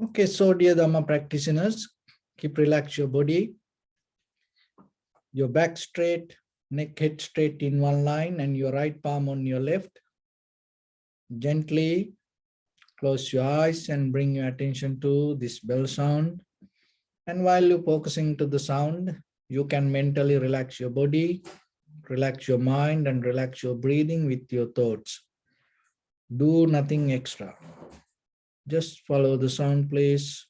Okay, so dear Dharma practitioners, keep relax your body, your back straight, neck head straight in one line, and your right palm on your left. Gently close your eyes and bring your attention to this bell sound. And while you're focusing to the sound, you can mentally relax your body, relax your mind, and relax your breathing with your thoughts. Do nothing extra. Just follow the sound, please.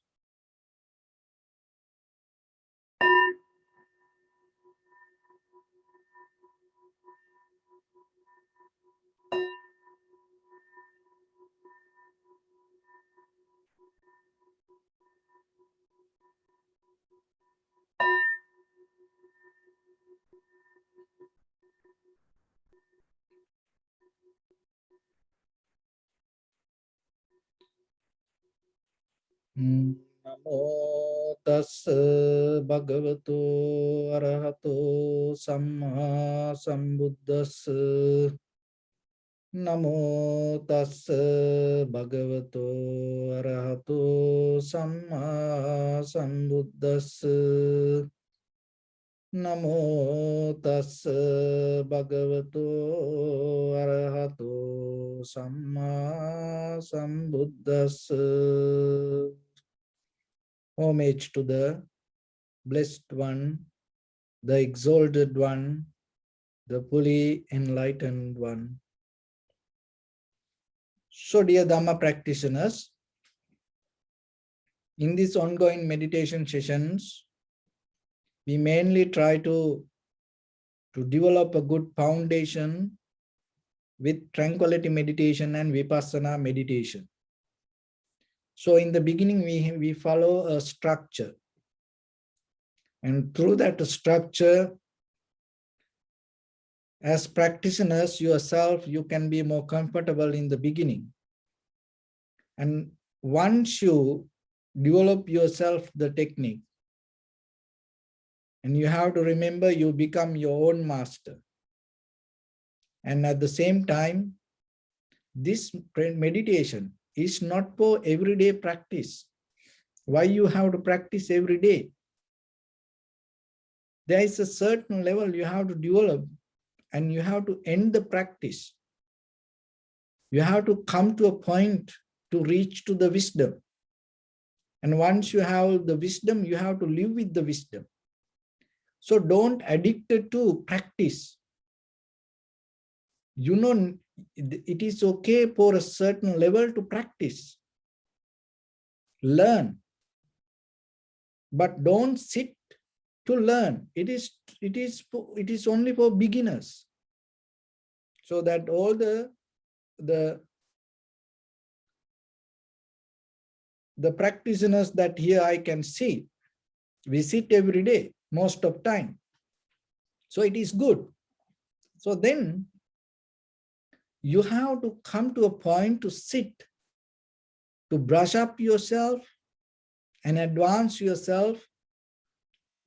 Namo tassa bhagavato arahato samma sambuddhassa. Namo tassa bhagavato arahato samma sambuddhassa. Namo tassa bhagavato arahato samma sambuddhassa. Homage to the Blessed One, the Exalted One, the fully enlightened One. So, dear Dharma practitioners, in these ongoing meditation sessions, we mainly try to develop a good foundation with tranquility meditation and vipassana meditation. So in the beginning, we follow a structure. And through that structure, as practitioners yourself, you can be more comfortable in the beginning. And once you develop yourself the technique, and you have to remember you become your own master. And at the same time, this meditation is not for everyday practice. Why you have to practice every day? There is a certain level you have to develop and you have to end the practice. You have to come to a point to reach to the wisdom. And once you have the wisdom, you have to live with the wisdom. So don't addict to practice. You know, it is okay for a certain level to practice. Learn. But don't sit to learn. It is only for beginners. So that all the practitioners that here I can see, we sit every day, most of time. So it is good. So then you have to come to a point to sit, to brush up yourself and advance yourself,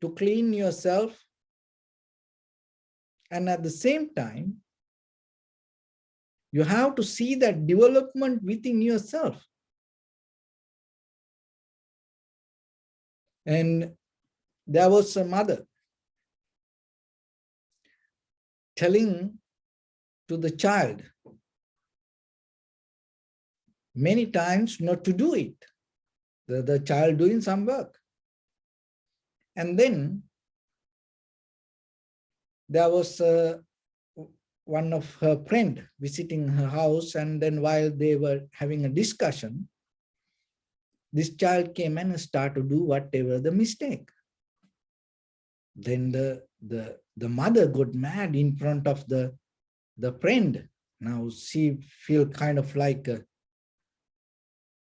to clean yourself. And at the same time, you have to see that development within yourself. And there was a mother telling to the child many times not to do it. The child doing some work. And then there was one of her friend visiting her house, and then while they were having a discussion, this child came and started to do whatever the mistake. Then the mother got mad in front of the friend. Now she feel kind of like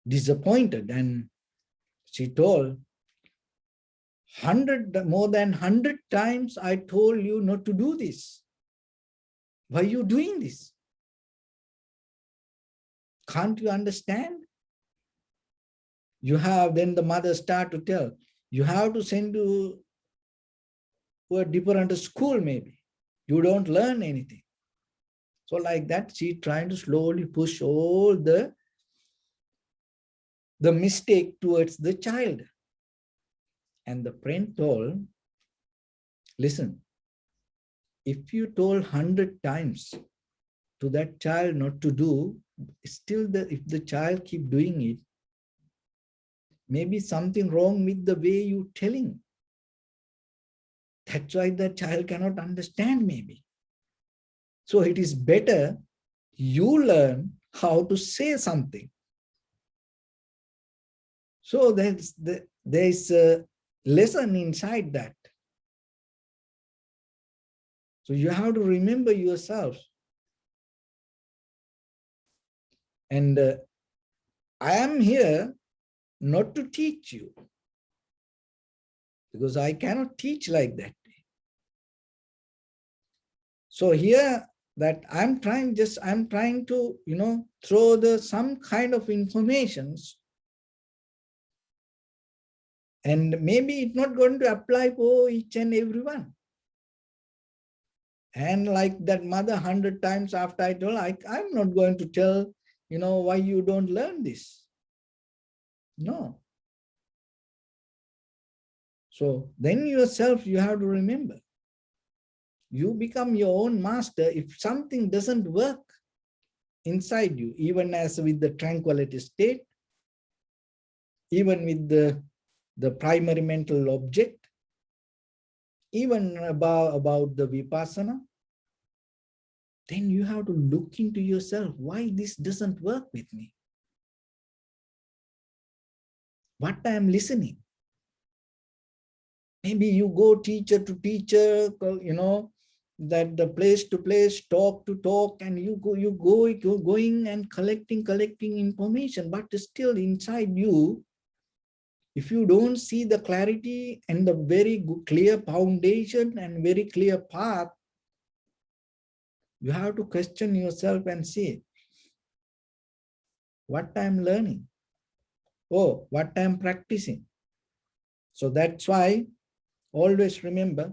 disappointed, and she told, more than 100 times I told you not to do this. Why are you doing this? Can't you understand? You have, then the mother start to tell, you have to send to a different school maybe. You don't learn anything. So like that, she trying to slowly push all the the mistake towards the child. And the friend told, listen, if you told 100 times to that child not to do, still if the child keep doing it, maybe something wrong with the way you telling. That's why the child cannot understand maybe. So it is better you learn how to say something. So there's a lesson inside that. So you have to remember yourself. And I am here not to teach you, because I cannot teach like that. So here that I'm trying to, throw some kind of informations, and maybe it's not going to apply for each and everyone. And like that mother 100 times after I told, I'm not going to tell, why you don't learn this. No. So then yourself, you have to remember, you become your own master. If something doesn't work inside you, even as with the tranquility state, even with the primary mental object, even about the vipassana, then you have to look into yourself, why this doesn't work with me? What I am listening? Maybe you go teacher to teacher, that the place to place, talk to talk, and you're going and collecting information, but still inside you, if you don't see the clarity and the very clear foundation and very clear path, you have to question yourself and see what I'm learning, what I'm practicing. So that's why always remember,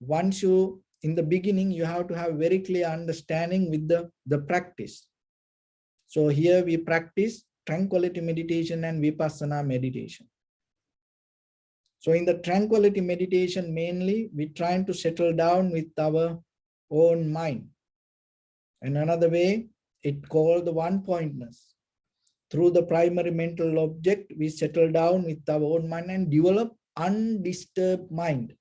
once you, in the beginning, you have to have very clear understanding with the practice. So here we practice tranquility meditation and vipassana meditation. So in the tranquility meditation, mainly we're trying to settle down with our own mind. And another way, it called the one-pointness. Through the primary mental object, we settle down with our own mind and develop undisturbed mind.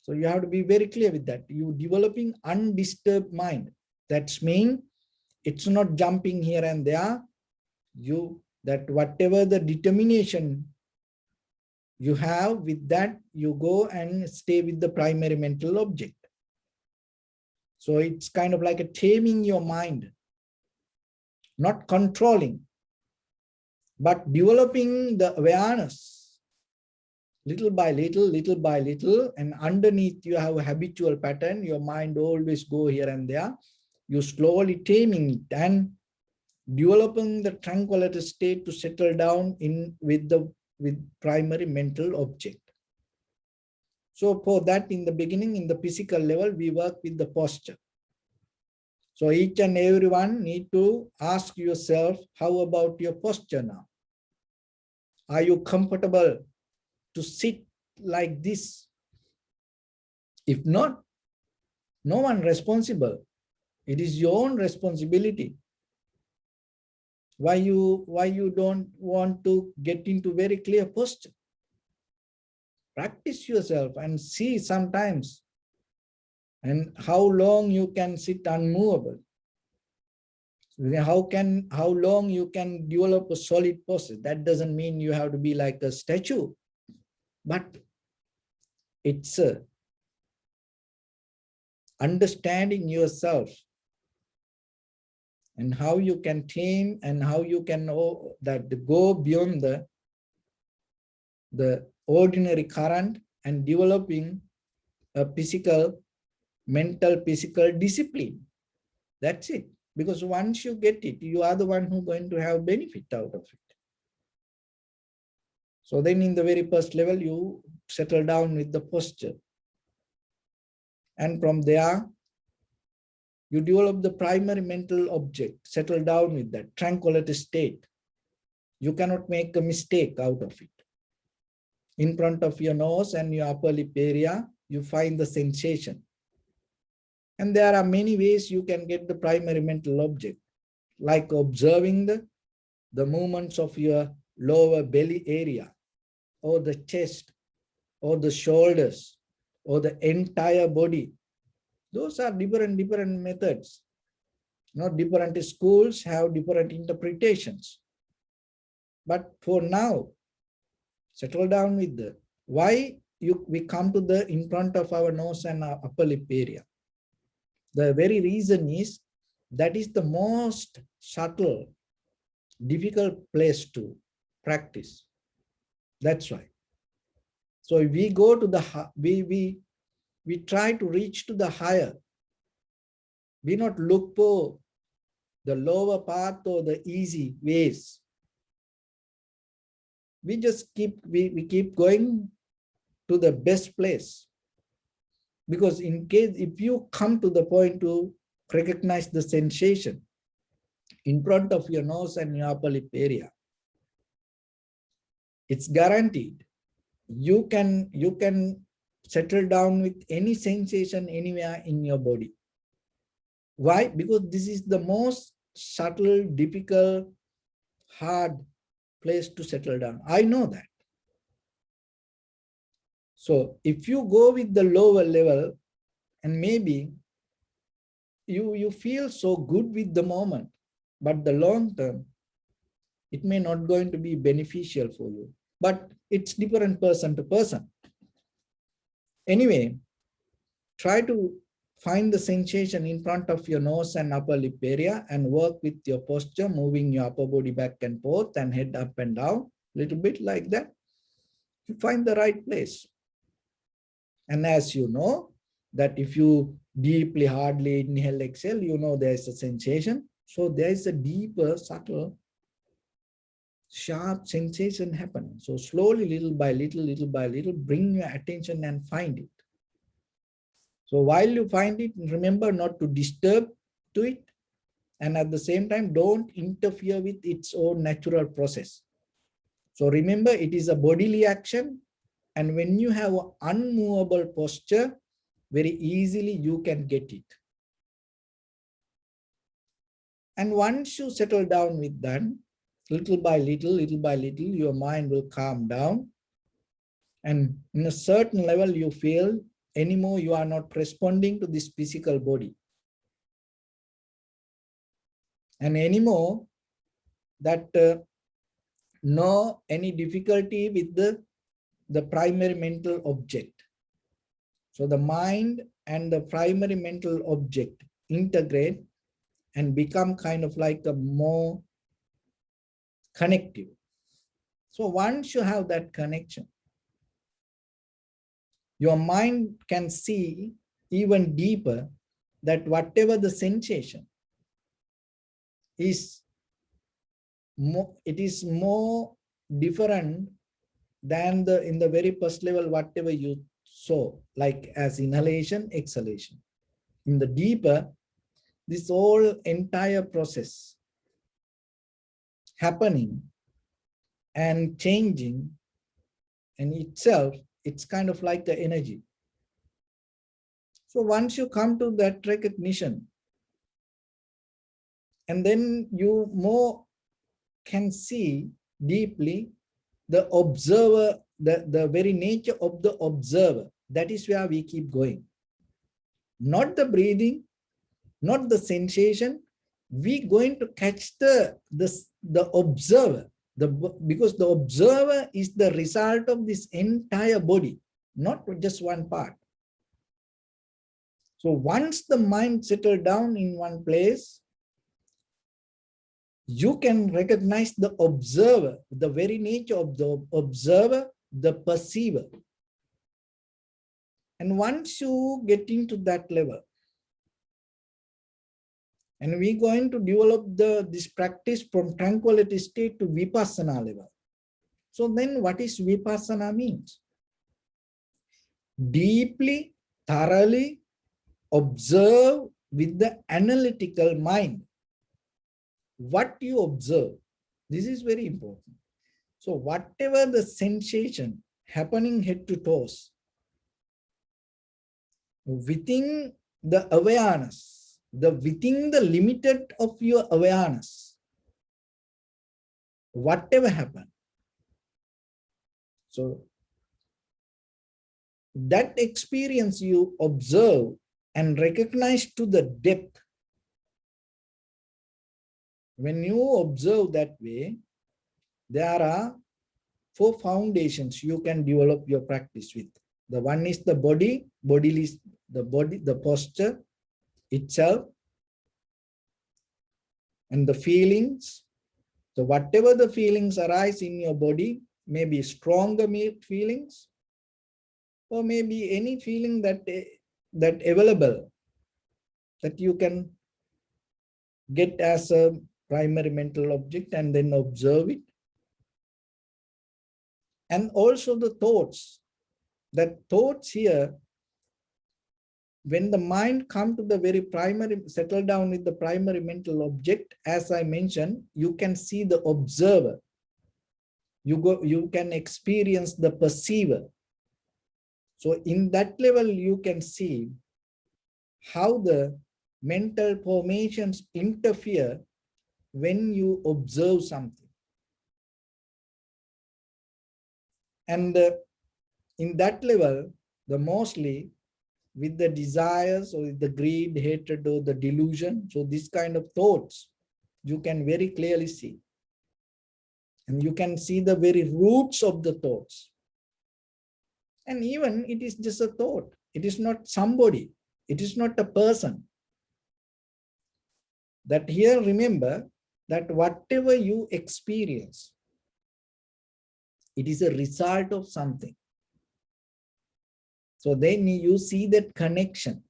So you have to be very clear with that. You developing undisturbed mind. That's mean it's not jumping here and there. That whatever the determination you have, with that, you go and stay with the primary mental object. So it's kind of like a taming your mind, not controlling, but developing the awareness little by little, and underneath you have a habitual pattern. Your mind always go here and there. You slowly taming it and developing the tranquility state to settle down with primary mental object. So for that, in the beginning, in the physical level, we work with the posture. So each and everyone need to ask yourself, how about your posture now? Are you comfortable to sit like this? If not, no one responsible. It is your own responsibility. Why you don't want to get into very clear posture? Practice yourself and see sometimes, and how long you can sit unmovable. How long you can develop a solid posture. That doesn't mean you have to be like a statue, but it's understanding yourself and how you can tame and how you can go beyond the ordinary current and developing a mental physical discipline. That's it. Because once you get it, you are the one who's going to have benefit out of it. So then in the very first level, you settle down with the posture. And from there, you develop the primary mental object, settle down with that tranquility state. You cannot make a mistake out of it. In front of your nose and your upper lip area, you find the sensation. And there are many ways you can get the primary mental object, like observing the movements of your lower belly area, or the chest, or the shoulders, or the entire body. Those are different methods. Not different schools have different interpretations. But for now, settle down with the why we come to the in front of our nose and our upper lip area. The very reason is that is the most subtle, difficult place to practice. That's why. So if we go to the we try to reach to the higher. We not look for the lower path or the easy ways. We just we keep going to the best place. Because in case if you come to the point to recognize the sensation in front of your nose and your upper lip area, it's guaranteed you can settle down with any sensation anywhere in your body. Why? Because this is the most subtle, difficult, hard place to settle down. I know that. So if you go with the lower level, and maybe you feel so good with the moment, but the long term, it may not going to be beneficial for you. But it's different person to person. Anyway, try to find the sensation in front of your nose and upper lip area and work with your posture, moving your upper body back and forth and head up and down, little bit like that. You find the right place. And as you know, that if you deeply, hardly inhale, exhale, you know there's a sensation. So there is a deeper, subtle, sharp sensation happening. So slowly, little by little, bring your attention and find it. So while you find it, remember not to disturb to it. And at the same time, don't interfere with its own natural process. So remember, it is a bodily action. And when you have an unmovable posture, very easily you can get it. And once you settle down with that, little by little, your mind will calm down. And in a certain level, you feel anymore you are not responding to this physical body. And anymore that no any difficulty with the primary mental object. So the mind and the primary mental object integrate and become kind of like a more connective. So once you have that connection, your mind can see even deeper that whatever the sensation is, it is more different than in the very first level, whatever you saw, like as inhalation, exhalation. In the deeper, this whole entire process happening and changing, and itself, it's kind of like the energy. So once you come to that recognition, and then you more can see deeply the observer, the very nature of the observer. That is where we keep going. Not the breathing, not the sensation. We going to catch the observer. Because the observer is the result of this entire body, not just one part. So once the mind settles down in one place, you can recognize the observer, the very nature of the observer, the perceiver. And once you get into that level, and we're going to develop this practice from tranquility state to vipassana level. So then what is vipassana means? Deeply, thoroughly observe with the analytical mind what you observe. This is very important. So whatever the sensation happening head to toes, within the awareness, within the limited of your awareness, whatever happened. So that experience you observe and recognize to the depth. When you observe that way, there are 4 foundations you can develop your practice with. The one is the body, the posture itself, and the feelings. So whatever the feelings arise in your body, maybe stronger feelings, or maybe any feeling that available, that you can get as a primary mental object and then observe it. And also the thoughts, that thoughts here, when the mind come to the very primary, settle down with the primary mental object, as I mentioned, you can see the observer. You can experience the perceiver. So in that level, you can see how the mental formations interfere when you observe something. And in that level, the mostly with the desires or with the greed, hatred, or the delusion, so this kind of thoughts, you can very clearly see. And you can see the very roots of the thoughts. And even it is just a thought. It is not somebody. It is not a person. That here, remember that whatever you experience, it is a result of something. So then you see that connection.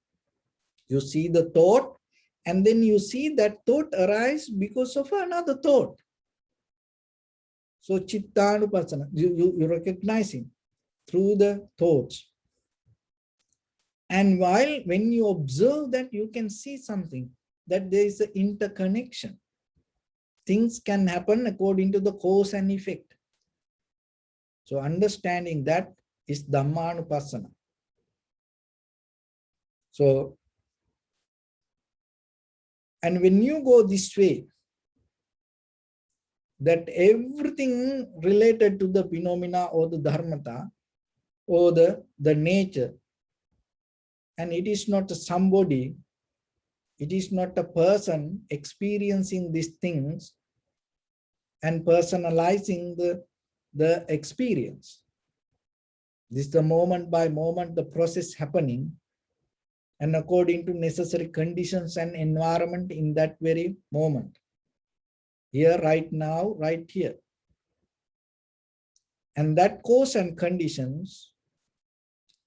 You see the thought, and then you see that thought arise because of another thought. So Chittanupasana, you recognizing through the thoughts. And when you observe that, you can see something, that there is an interconnection. Things can happen according to the cause and effect. So understanding that is Dhammanupassana. So, and when you go this way, that everything related to the phenomena or the dharmata or the nature, and it is not somebody, it is not a person experiencing these things and personalizing the experience. This is the moment by moment, the process happening, and according to necessary conditions and environment in that very moment. Here, right now, right here. And that cause and conditions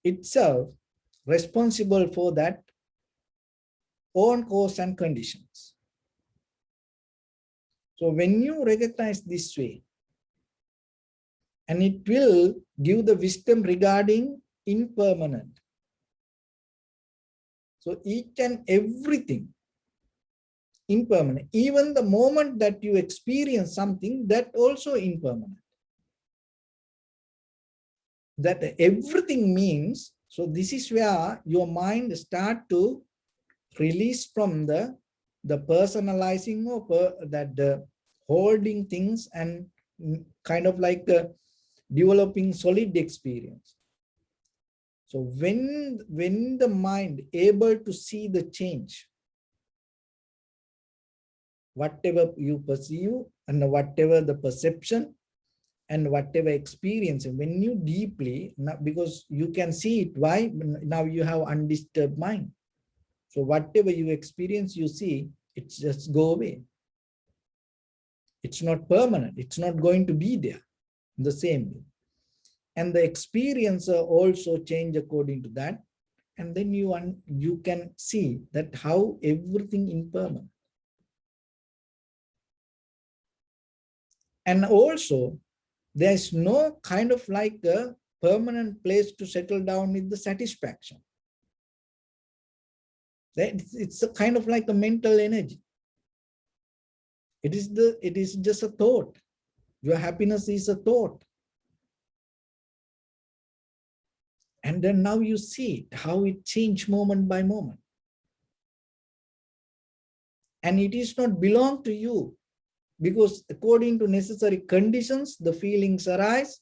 itself responsible for that own cause and conditions. So when you recognize this way, and it will give the wisdom regarding impermanent. So each and everything impermanent. Even the moment that you experience something, that also impermanent. That everything means, so this is where your mind start to release from the personalizing or the holding things, and kind of like developing solid experience. So when the mind able to see the change, whatever you perceive and whatever the perception and whatever experience, when you deeply, because you can see it, why? Now you have undisturbed mind. So whatever you experience, you see, it just go away. It's not permanent. It's not going to be there the same way. And the experience also change according to that. And then you can see that how everything impermanent. And also, there's no kind of like a permanent place to settle down with the satisfaction. It's a kind of like a mental energy. It is just a thought. Your happiness is a thought. And then now you see how it changed moment by moment. And it is not belong to you, because according to necessary conditions, the feelings arise.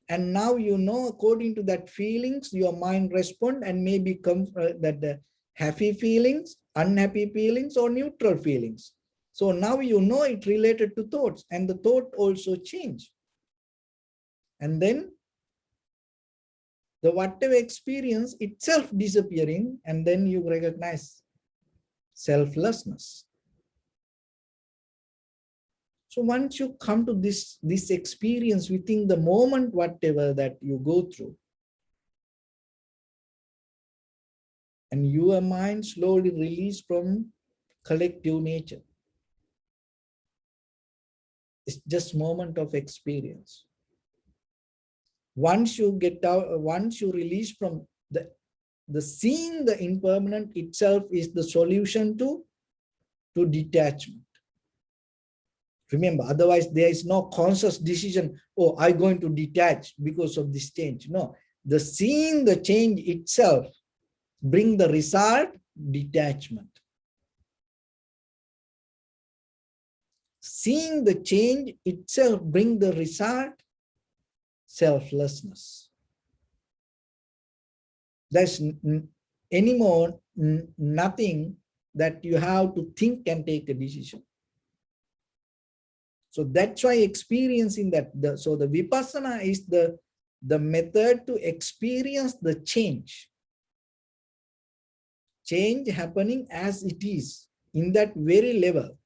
And now you know, according to that feelings, your mind respond and maybe come that the happy feelings, unhappy feelings, or neutral feelings. So now you know it related to thoughts, and the thought also change. And then the whatever experience itself disappearing, and then you recognize selflessness. So once you come to this experience within the moment, whatever that you go through, and your mind slowly release from collective nature. It's just moment of experience. Once you get out, once you release from the seeing the impermanent itself is the solution to detachment. Remember, otherwise there is no conscious decision, oh, I'm going to detach because of this change. No, the seeing the change itself bring the result, detachment. Seeing the change itself bring the result, selflessness. There's anymore nothing that you have to think and take a decision. So that's why experiencing that, so the vipassana is the method to experience the change. Change happening as it is, in that very level.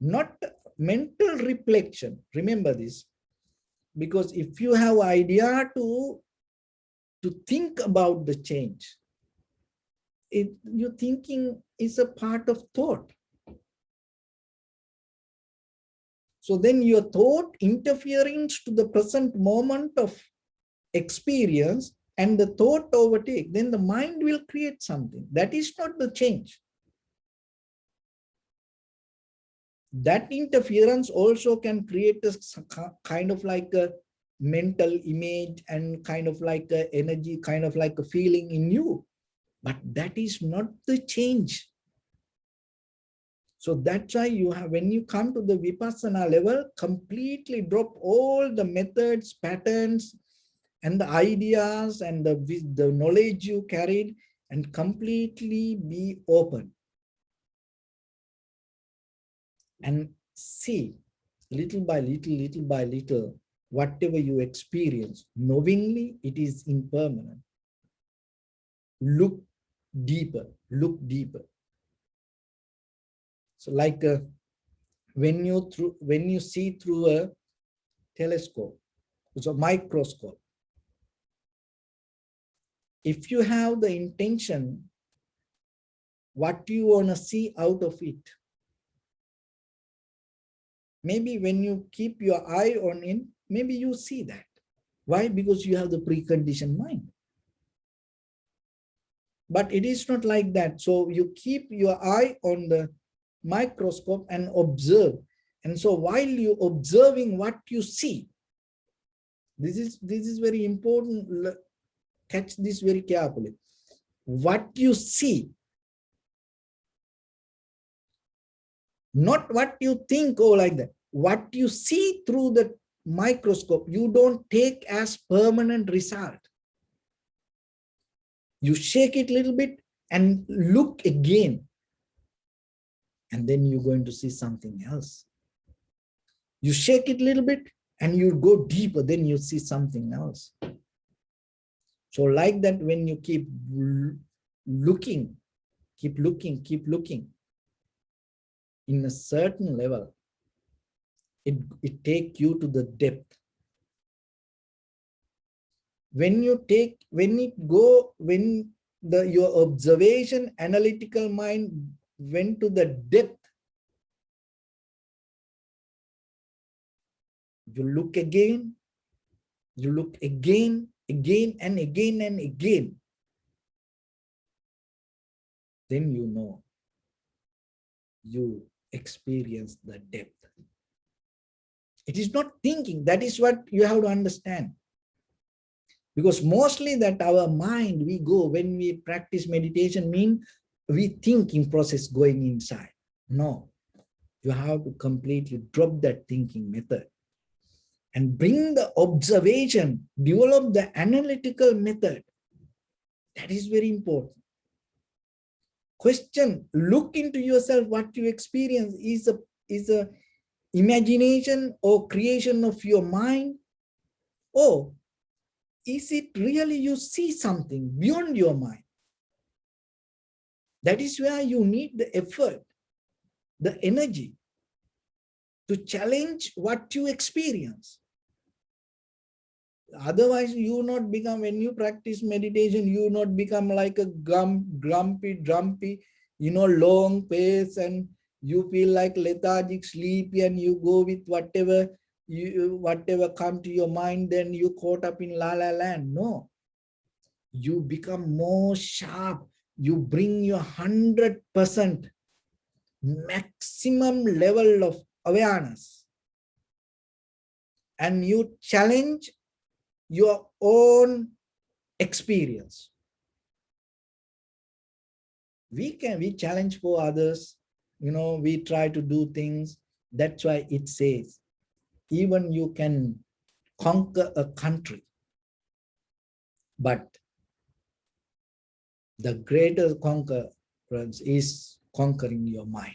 Not mental reflection. Remember this. Because if you have idea to think about the change, your thinking is a part of thought. So then your thought interference to the present moment of experience, and the thought overtake, then the mind will create something. That is not the change. That interference also can create a kind of like a mental image and kind of like a energy, kind of like a feeling in you. But that is not the change. So that's why you have, when you come to the vipassana level, completely drop all the methods, patterns, and the ideas and the knowledge you carried, and completely be open. And see, little by little, whatever you experience, knowingly it is impermanent. Look deeper, look deeper. So like when you see through a telescope, it's a microscope. If you have the intention, what you want to see out of it, maybe when you keep your eye on it, maybe you see that. Why? Because you have the preconditioned mind. But it is not like that. So you keep your eye on the microscope and observe. And so while you observing what you see, this is very important. Catch this very carefully. What you see, not what you think or like that. What you see through the microscope, you don't take as permanent result. You shake it a little bit and look again. And then you're going to see something else. You shake it a little bit and you go deeper, then you see something else. So like that, when you keep looking, keep looking in a certain level, it takes you to the depth. When your observation, analytical mind went to the depth, you look again, again and again and again. Then you know, you experience the depth. It is not thinking. That is what you have to understand. Because mostly that our mind, we go, when we practice meditation, mean we thinking process going inside. No, you have to completely drop that thinking method and bring the observation, develop the analytical method. That is very important. Question, look into yourself, what you experience is a imagination or creation of your mind, or is it really you see something beyond your mind? That is where you need the effort, the energy to challenge what you experience. Otherwise, you not become, when you practice meditation, you not become like a grumpy, long pace, and you feel like lethargic, sleepy, and you go with whatever come to your mind, then you caught up in la la land. No, you become more sharp. You bring your 100% maximum level of awareness, and you challenge your own experience. We challenge for others, we try to do things. That's why it says, even you can conquer a country, but the greatest conquerance is conquering your mind.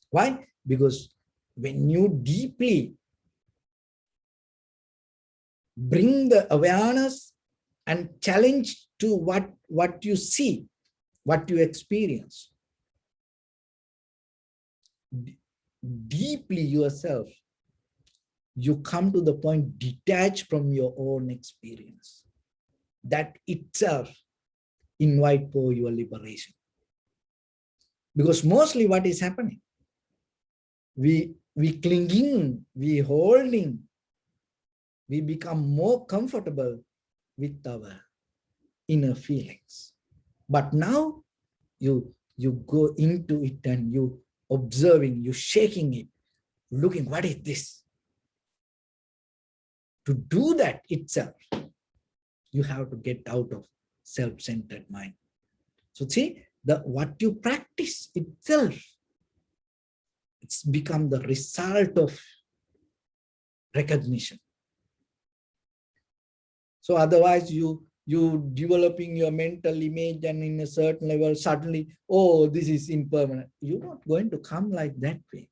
Why? Because when you deeply bring the awareness and challenge to what you see, what you experience, deeply yourself, you come to the point detached from your own experience. That itself invite for your liberation. Because mostly what is happening, we clinging, we holding, we become more comfortable with our inner feelings. But now you go into it and you observing, you shaking it, looking, what is this? To do that itself, you have to get out of self-centered mind. So see, what you practice itself, it's become the result of recognition. So otherwise you developing your mental image, and in a certain level suddenly, oh, this is impermanent. You're not going to come like that way.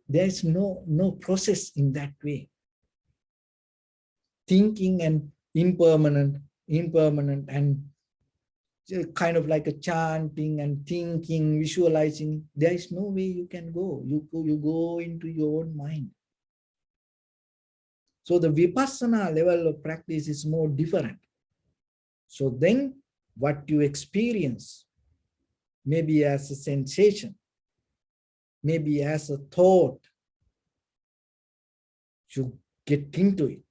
There's no process in that way. Thinking and impermanent, and kind of like a chanting and thinking, visualizing, there is no way you can go. You go into your own mind. So the vipassana level of practice is more different. So then what you experience, maybe as a sensation, maybe as a thought, you get into it.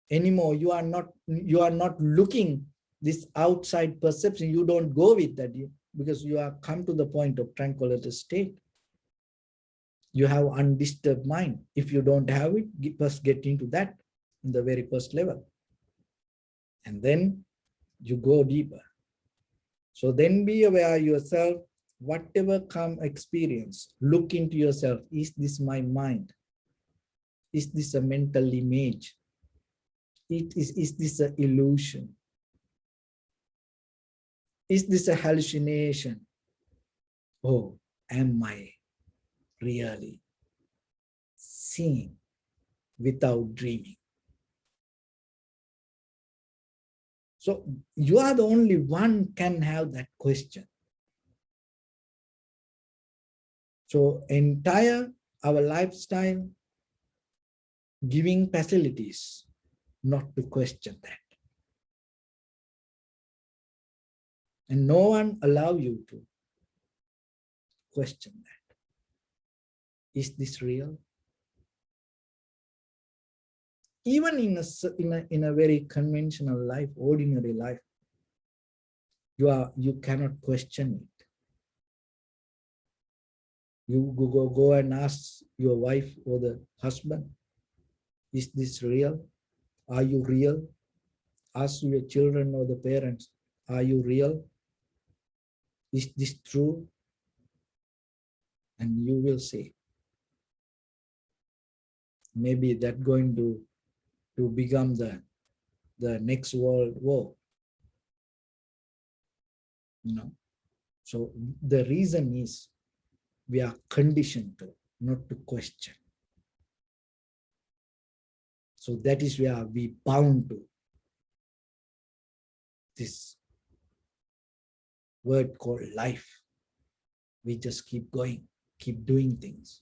Anymore, you are not looking this outside perception. You don't go with that, because you are come to the point of tranquility state. You have undisturbed mind. If you don't have it, first get into that in the very first level. And then you go deeper. So then be aware yourself, whatever come experience, look into yourself. Is this my mind? Is this a mental image? Is this an illusion? Is this a hallucination? Oh, am I really seeing without dreaming? So you are the only one can have that question. So entire our lifestyle giving facilities not to question that. And no one allow you to question that. Is this real? Even in a very conventional life, ordinary life, You cannot question it. You go and ask your wife or the husband, is this real? Are you real? Ask your children or the parents, are you real? Is this true? And you will say, maybe that going to become the next world war. So the reason is we are conditioned to not to question. So that is where we bound to this word called life. We just keep going, keep doing things.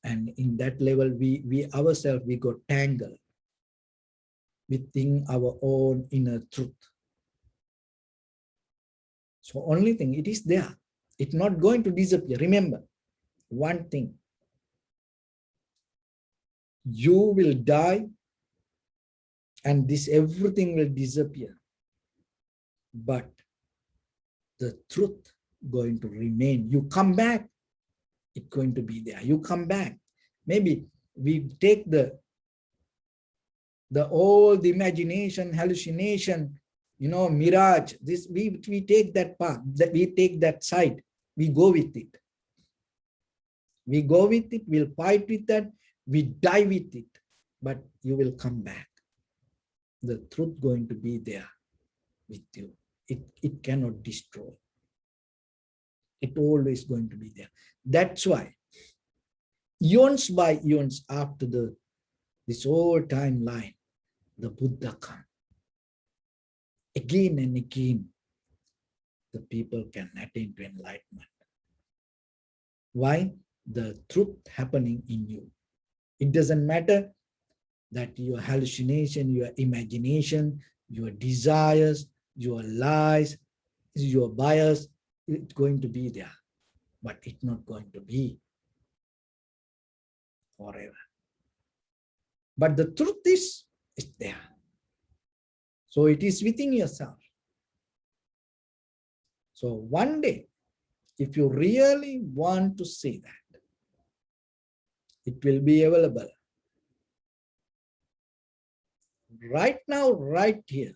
And in that level, we ourselves, we got tangled within our own inner truth. So only thing, it is there. It's not going to disappear. Remember one thing. You will die and this everything will disappear. But the truth going to remain. You come back, it's going to be there. You come back. Maybe we take the old imagination, hallucination, mirage. This we take that path, that we take that side, we go with it. We go with it, we'll fight with that, we die with it, but you will come back. The truth going to be there with you. It cannot destroy. It always going to be there. That's why eons by eons after this whole timeline, the Buddha come. Again and again, the people can attain to enlightenment. Why? The truth happening in you. It doesn't matter that your hallucination, your imagination, your desires, your lies, your bias, it's going to be there, but it's not going to be forever. But the truth is there. So it is within yourself. So one day, if you really want to see that, it will be available right now, right here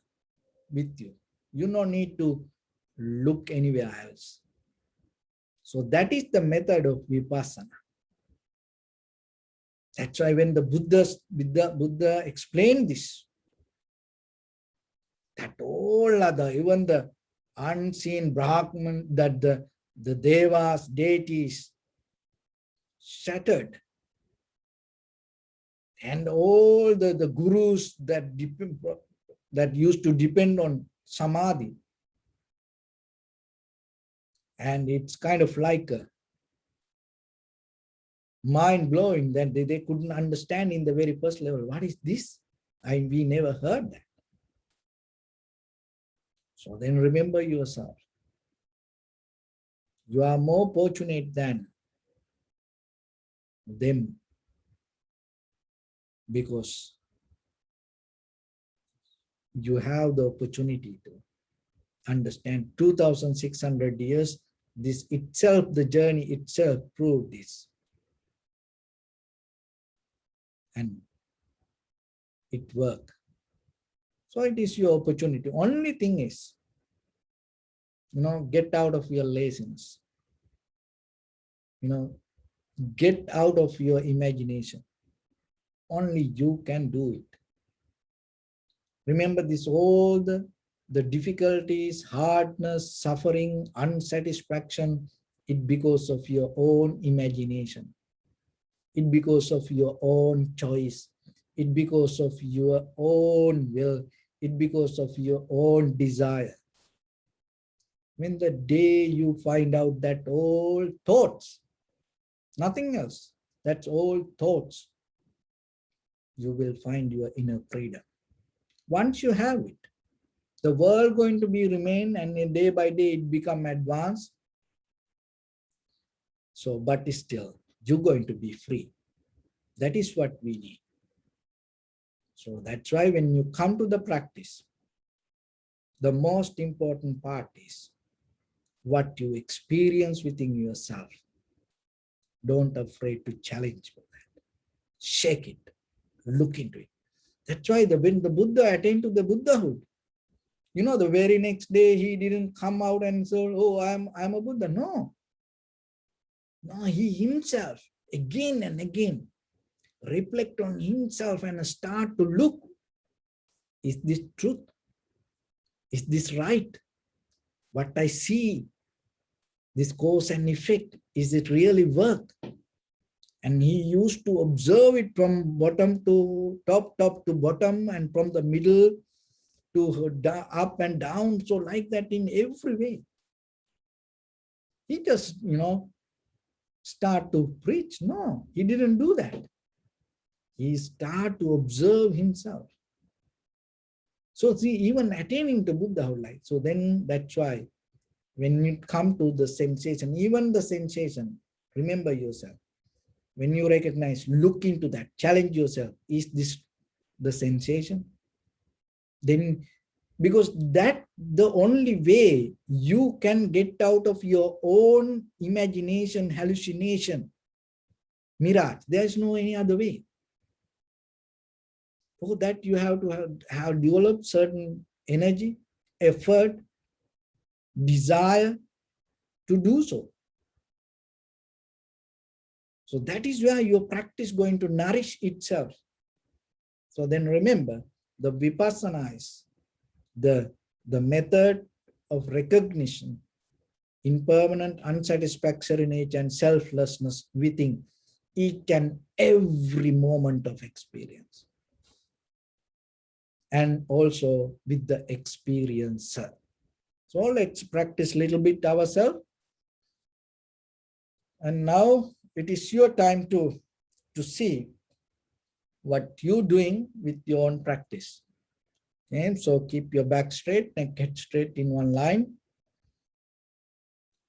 with you. You don't need to look anywhere else. So that is the method of vipassana. That's why when the Buddha explained this, that all other, even the unseen Brahman, that the devas, deities, shattered. And all the gurus that used to depend on samadhi. And it's kind of like mind-blowing that they couldn't understand in the very first level. What is this? We never heard that. So then remember yourself. You are more fortunate than them because you have the opportunity to understand 2,600 years. This itself, the journey itself proved this. And it worked. So it is your opportunity. Only thing is, get out of your laziness. Get out of your imagination. Only you can do it. Remember this, all the difficulties, hardness, suffering, unsatisfaction, it because of your own imagination. It because of your own choice. It because of your own will. It because of your own desire. When the day you find out that all thoughts, nothing else, that's all thoughts, you will find your inner freedom. Once you have it, the world going to be remain, and day by day it become advanced. So, but still, you're going to be free. That is what we need. So that's why when you come to the practice, The most important part is what you experience within yourself. Don't afraid to challenge for that. Shake it, look into it. That's why when the Buddha attained to the Buddhahood, the very next day he didn't come out and say, "Oh, I'm a Buddha." No, no, he himself again and again reflect on himself and start to look: is this truth? Is this right? What I see, this cause and effect, is it really work? And he used to observe it from bottom to top, top to bottom, and from the middle to up and down. So like that in every way. He just, start to preach. No, he didn't do that. He start to observe himself. So see, even attaining to Buddhahood light. So then that's why when you come to the sensation, even the sensation, remember yourself. When you recognize, look into that, challenge yourself. Is this the sensation? Then, because that the only way you can get out of your own imagination, hallucination, mirage. There is no any other way. For that, you have to have developed certain energy, effort, desire to do so. So that is where your practice going to nourish itself. So then remember, the vipassana is the method of recognition, impermanent, unsatisfactory nature and selflessness within each and every moment of experience. And also with the experiencer. So let's practice a little bit ourselves. And now it is your time to see what you're doing with your own practice. Okay, so keep your back straight, neck head straight in one line.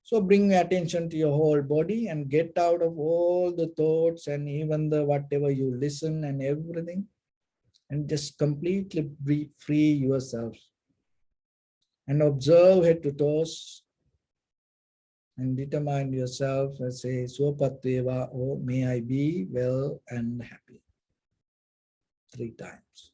So bring your attention to your whole body and get out of all the thoughts and even the whatever you listen and everything, and just completely be free yourself. And observe head to toes and determine yourself and say, Swapatveva, oh, may I be well and happy. 3 times.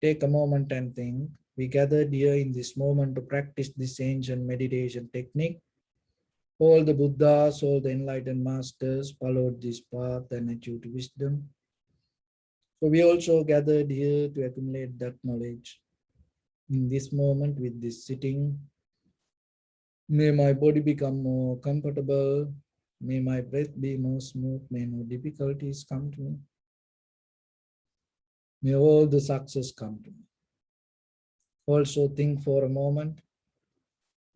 Take a moment and think. We gathered here in this moment to practice this ancient meditation technique. All the Buddhas, all the enlightened masters followed this path and achieved wisdom. So we also gathered here to accumulate that knowledge. In this moment with this sitting, may my body become more comfortable. May my breath be more smooth. May no difficulties come to me. May all the success come to me. Also think for a moment.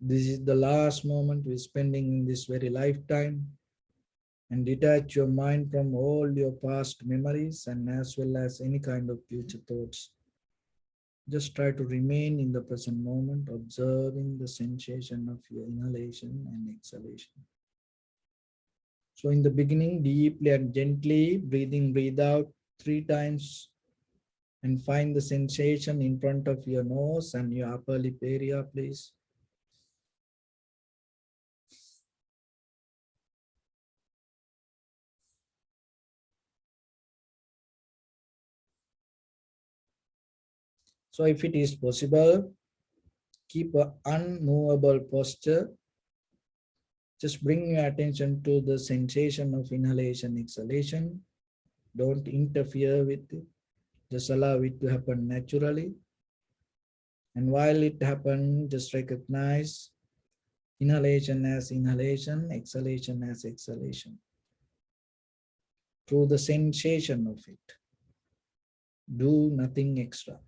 This is the last moment we're spending in this very lifetime, and detach your mind from all your past memories and as well as any kind of future thoughts. Just try to remain in the present moment, observing the sensation of your inhalation and exhalation. So in the beginning, deeply and gently, breathe out 3 times and find the sensation in front of your nose and your upper lip area, please. So if it is possible, keep an unmovable posture. Just bring your attention to the sensation of inhalation, exhalation. Don't interfere with it. Just allow it to happen naturally. And while it happens, just recognize inhalation as inhalation, exhalation as exhalation. Through the sensation of it. Do nothing extra.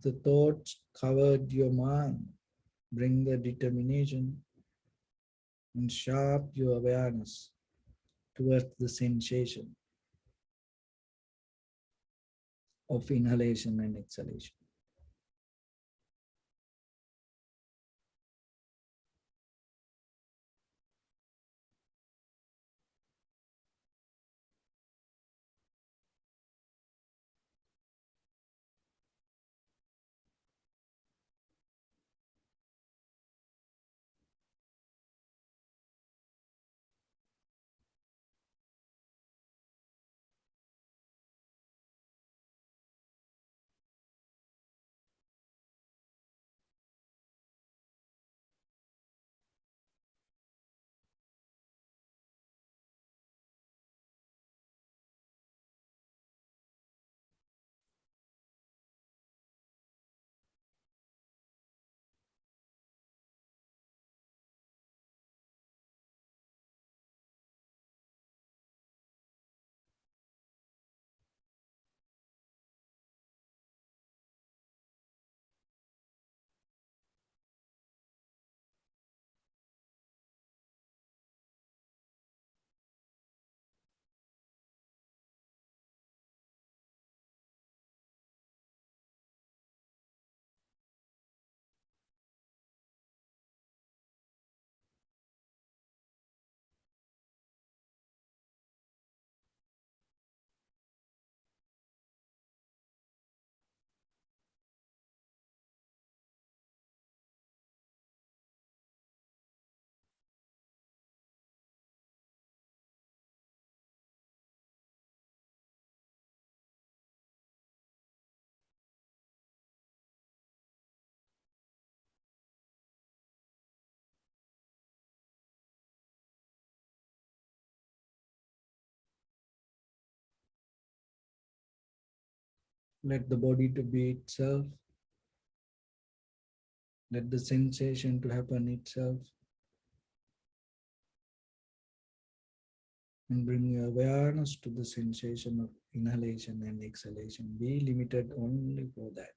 the thoughts covered your mind, bring the determination and sharp your awareness towards the sensation of inhalation and exhalation. Let the body to be itself, let the sensation to happen itself, and bring your awareness to the sensation of inhalation and exhalation. Be limited only for that.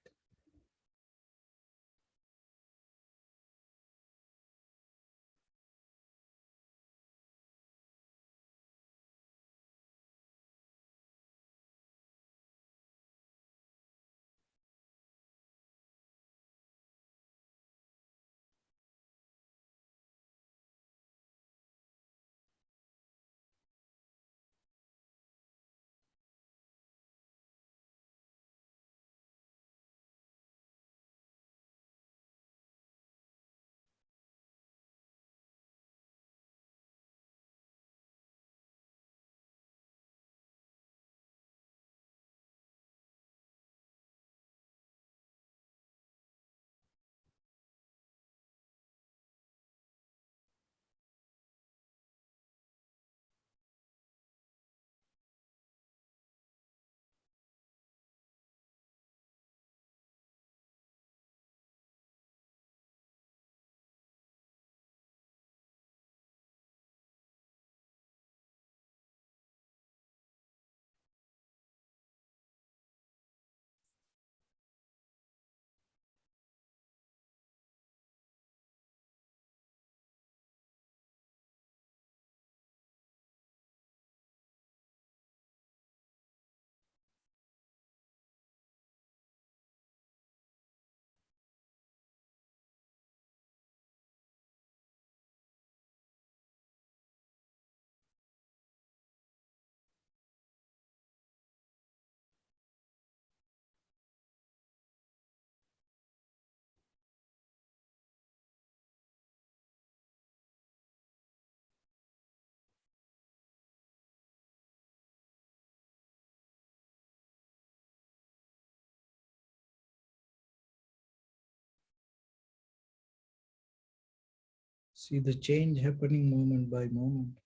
See the change happening moment by moment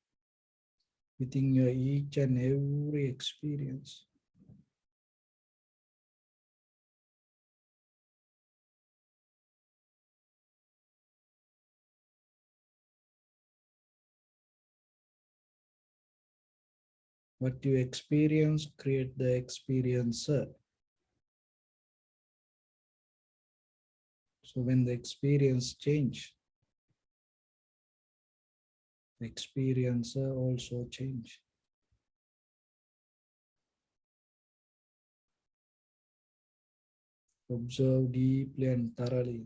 within your each and every experience. What you experience create the experiencer. So when the experience change, the experiencer also change. Observe deeply and thoroughly.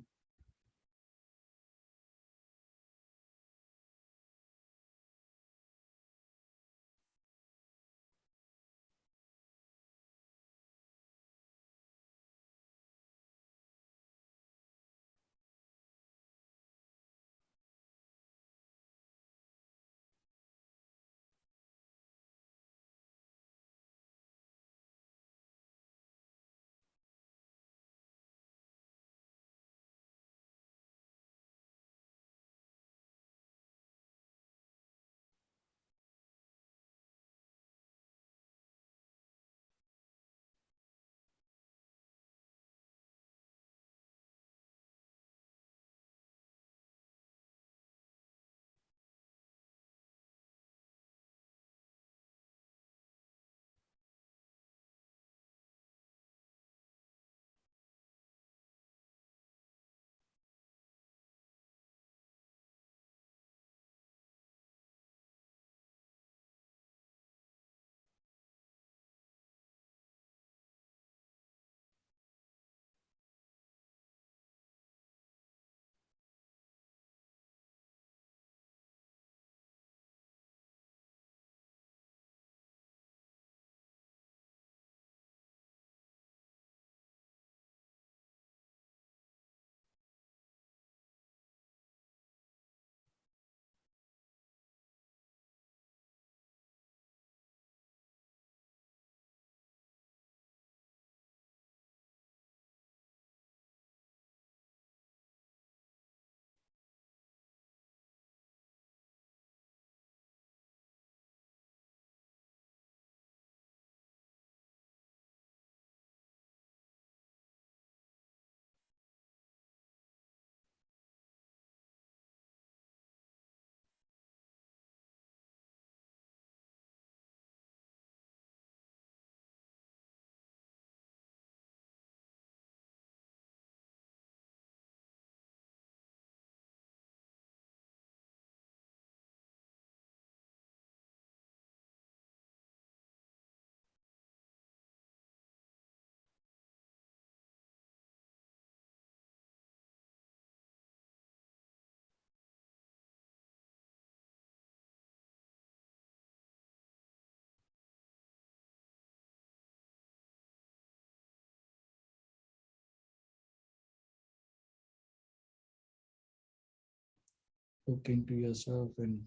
Look into yourself and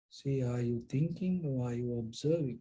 see, are you thinking or are you observing?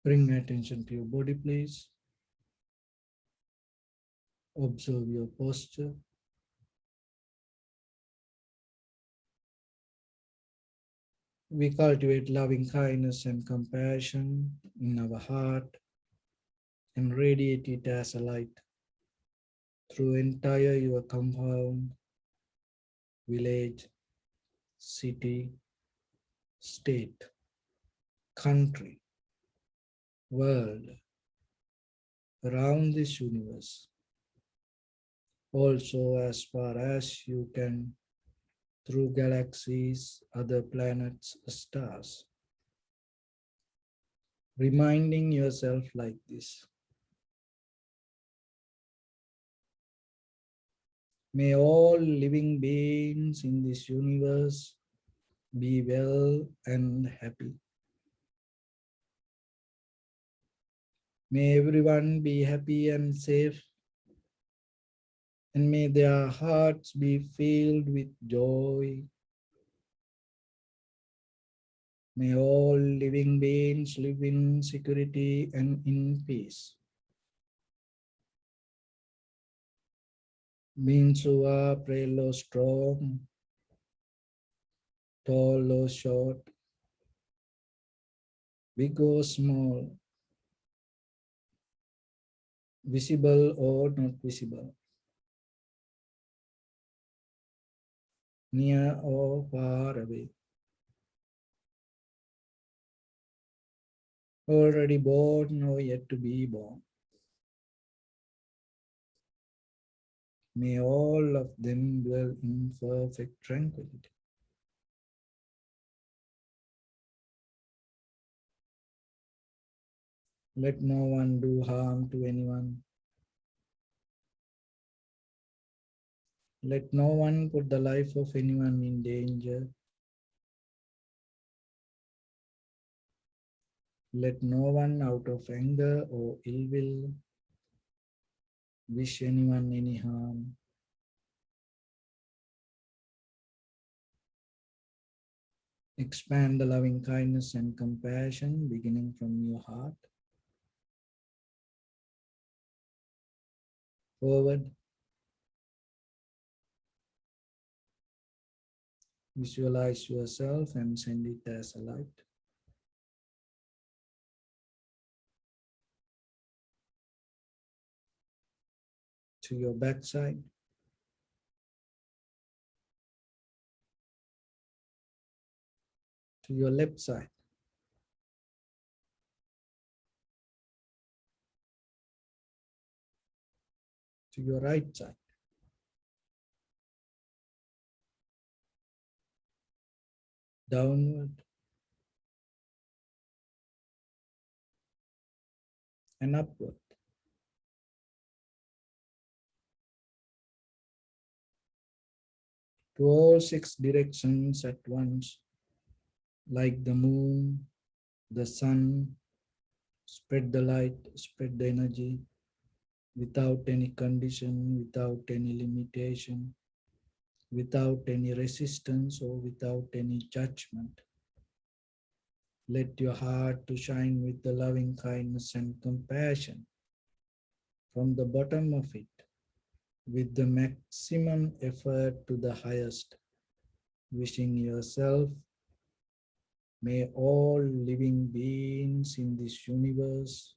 Bring attention to your body, please. Observe your posture. We cultivate loving kindness and compassion in our heart and radiate it as a light through entire your compound, village, city, state, country, world, around this universe. Also, as far as you can, through galaxies, other planets, stars. Reminding yourself like this. May all living beings in this universe be well and happy. May everyone be happy and safe, and may their hearts be filled with joy. May all living beings live in security and in peace. Beings who are frail or strong, tall or short, big or small, visible or not visible, near or far away, already born or yet to be born. May all of them dwell in perfect tranquility. Let no one do harm to anyone. Let no one put the life of anyone in danger. Let no one out of anger or ill will wish anyone any harm. Expand the loving kindness and compassion beginning from your heart forward. Visualize yourself and send it as a light to your backside, to your left side, to your right side, downward and upward, to all six directions at once, like the moon, the sun. Spread the light, spread the energy without any condition, without any limitation, without any resistance or without any judgment. Let your heart to shine with the loving kindness and compassion from the bottom of it, with the maximum effort to the highest, wishing yourself, may all living beings in this universe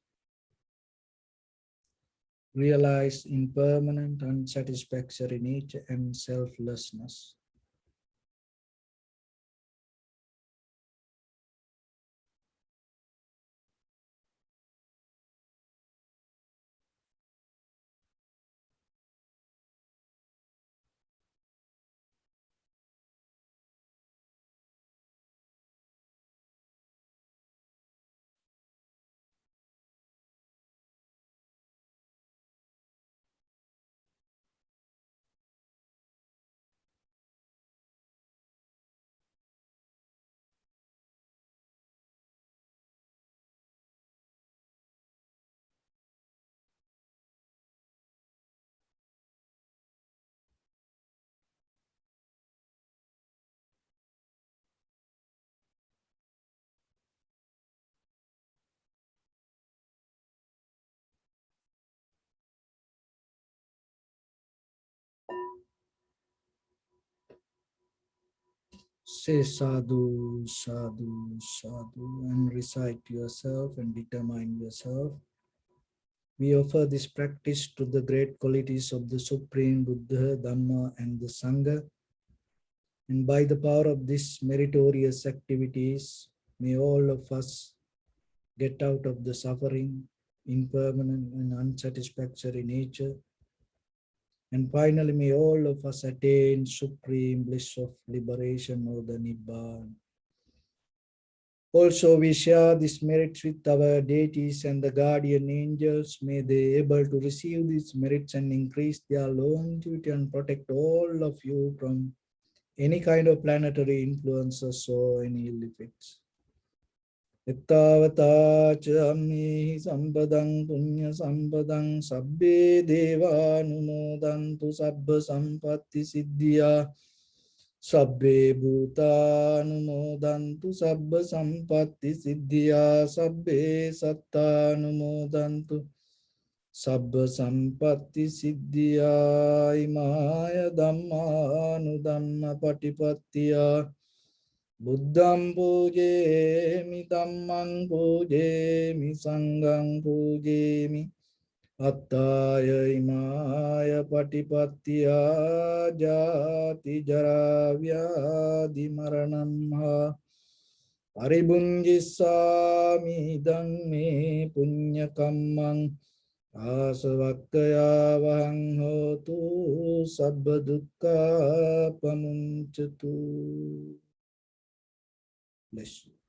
realize impermanent, unsatisfactory nature and selflessness. Say sadhu, sadhu, sadhu, and recite yourself and determine yourself. We offer this practice to the great qualities of the Supreme Buddha, Dharma, and the Sangha. And by the power of these meritorious activities, may all of us get out of the suffering, impermanent and unsatisfactory nature. And finally, may all of us attain supreme bliss of liberation or the Nibbana. Also, we share these merits with our deities and the guardian angels. May they able to receive these merits and increase their longevity and protect all of you from any kind of planetary influences or any ill effects. Ittavata chammi sampadang punya sampadang sabbe deva numodantu sabba sampatti siddhya sabbe bhuta numodantu sabba sampatti siddhya sabbe satta numodantu sabba sampatti siddhya imaya dhamma anudhamma patipattiya Buddham pujemi dhammam pujemi sangham pujemi attaya imaya patipattiya jati jara vyadhi maranam ha paribunjissami idang me punya kammang asavakkaya vahang hotu sabba dukkha pamuncatu. Bless you.